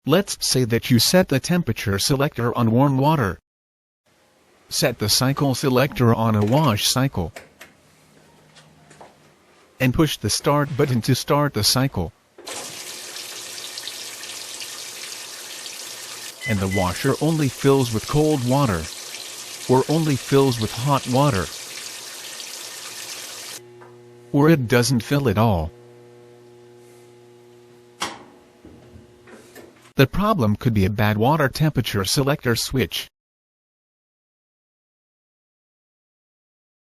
Let's say that you set the temperature selector on warm water. Set the cycle selector on a wash cycle. And push the start button to start the cycle. And the washer only fills with cold water, or only fills with hot water, or it doesn't fill at all. The problem could be a bad water temperature selector switch.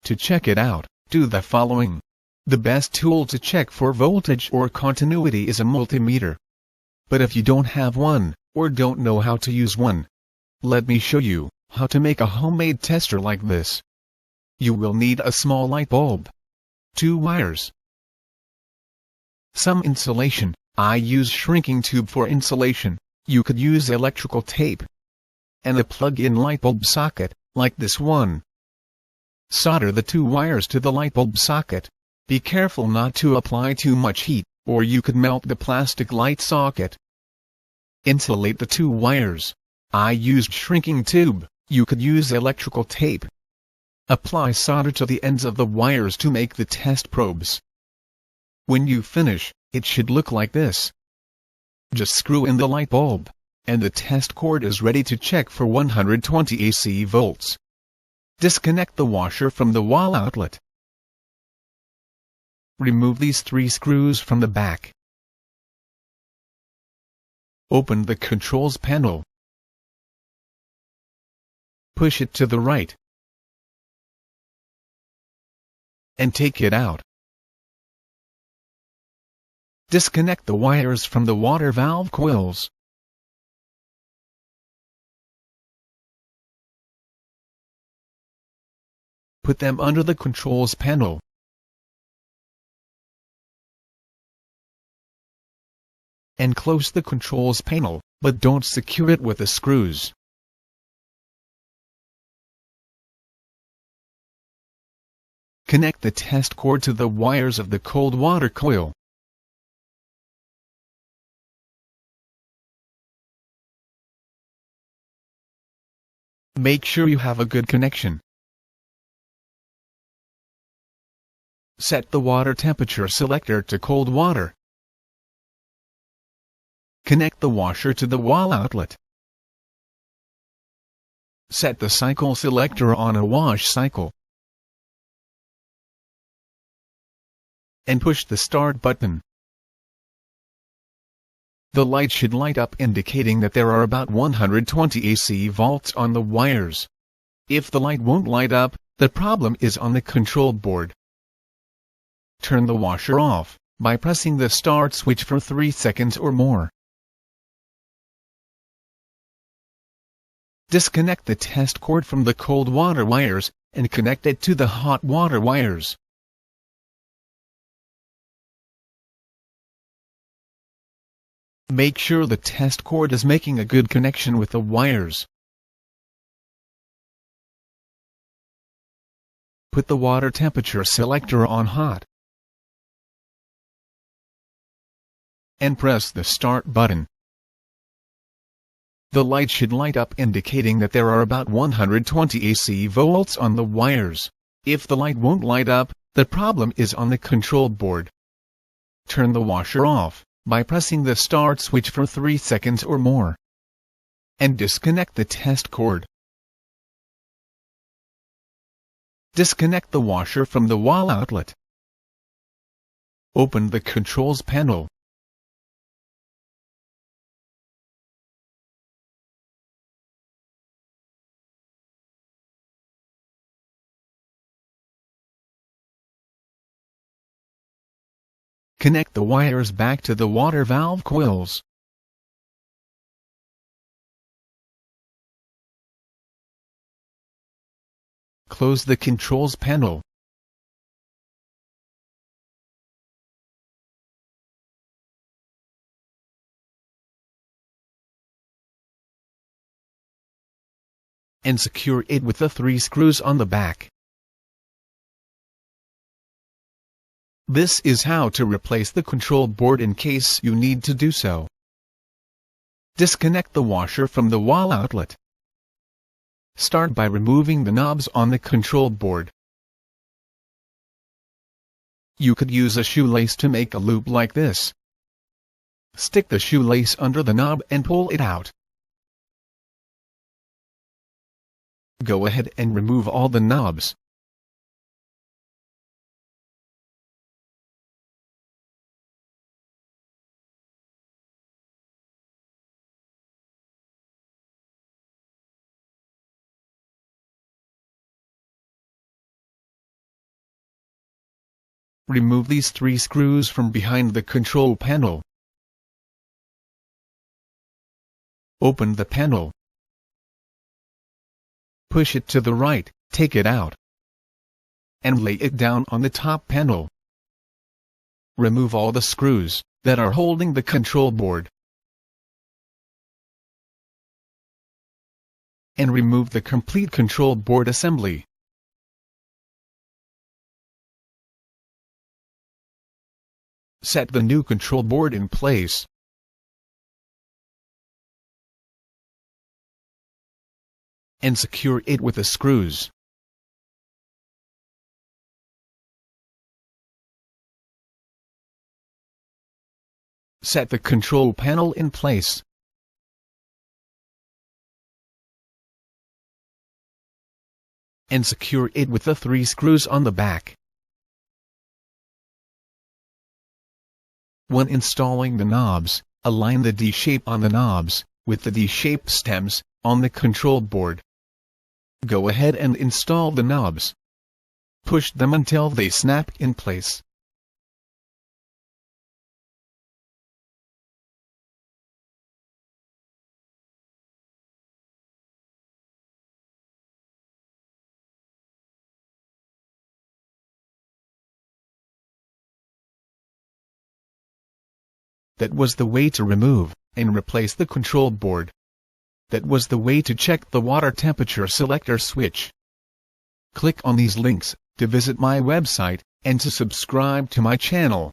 To check it out, do the following. The best tool to check for voltage or continuity is a multimeter. But if you don't have one, or don't know how to use one, let me show you how to make a homemade tester like this. You will need a small light bulb, 2 wires, some insulation. I use shrinking tube for insulation. You could use electrical tape, and a plug-in light bulb socket, like this one. Solder the 2 wires to the light bulb socket. Be careful not to apply too much heat, or you could melt the plastic light socket. Insulate the 2 wires. I used shrinking tube. You could use electrical tape. Apply solder to the ends of the wires to make the test probes. When you finish, it should look like this. Just screw in the light bulb, and the test cord is ready to check for 120 AC volts. Disconnect the washer from the wall outlet. Remove these 3 screws from the back. Open the controls panel. Push it to the right. And take it out. Disconnect the wires from the water valve coils. Put them under the controls panel. And close the controls panel, but don't secure it with the screws. Connect the test cord to the wires of the cold water coil. Make sure you have a good connection. Set the water temperature selector to cold water. Connect the washer to the wall outlet. Set the cycle selector on a wash cycle. And push the start button. The light should light up, indicating that there are about 120 AC volts on the wires. If the light won't light up, the problem is on the control board. Turn the washer off by pressing the start switch for 3 seconds or more. Disconnect the test cord from the cold water wires and connect it to the hot water wires. Make sure the test cord is making a good connection with the wires. Put the water temperature selector on hot. And press the start button. The light should light up, indicating that there are about 120 AC volts on the wires. If the light won't light up, the problem is on the control board. Turn the washer off by pressing the start switch for 3 seconds or more. And disconnect the test cord. Disconnect the washer from the wall outlet. Open the controls panel. Connect the wires back to the water valve coils. Close the controls panel. And secure it with the 3 screws on the back. This is how to replace the control board in case you need to do so. Disconnect the washer from the wall outlet. Start by removing the knobs on the control board. You could use a shoelace to make a loop like this. Stick the shoelace under the knob and pull it out. Go ahead and remove all the knobs. Remove these 3 screws from behind the control panel. Open the panel. Push it to the right, take it out, and lay it down on the top panel. Remove all the screws that are holding the control board. And remove the complete control board assembly. Set the new control board in place. And secure it with the screws. Set the control panel in place. And secure it with the 3 screws on the back. When installing the knobs, align the D-shape on the knobs with the D-shape stems on the control board. Go ahead and install the knobs. Push them until they snap in place. That was the way to remove and replace the control board. That was the way to check the water temperature selector switch. Click on these links to visit my website and to subscribe to my channel.